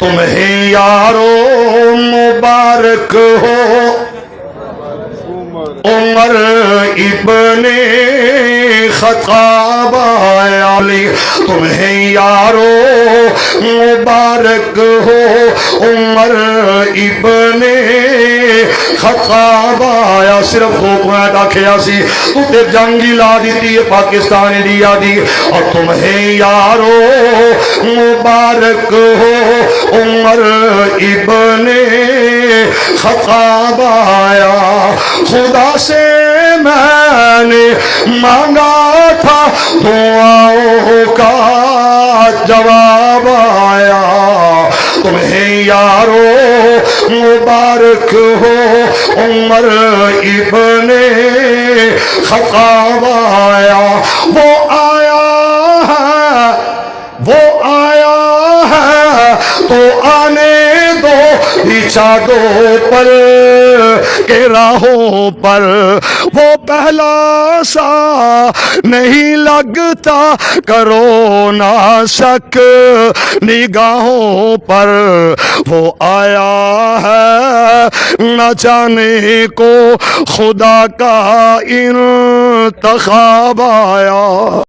تمہیں یارو مبارک ہو عمر ابن خطاب علی، تمہیں یارو مبارک ہو عمر ابن خطاب آیا صرف دو کوئنٹ آکھیا سی تو تے جنگی لا دیتی ہے پاکستانی دیا دی، اور تمہیں یارو مبارک ہو عمر ابن خطاب آیا، خدا سے میں نے مانگا تھا دعاؤں کا جواب آیا، تمہیں یارو مبارک ہو عمر ابن خطاب آیا، وہ آیا ہے تو آنے دو پیچھا دو پر کے راہوں پر، وہ پہلا سا نہیں لگتا کرو نہ شک نگاہوں پر، وہ آیا ہے نہ جانے کو خدا کا انتخاب آیا۔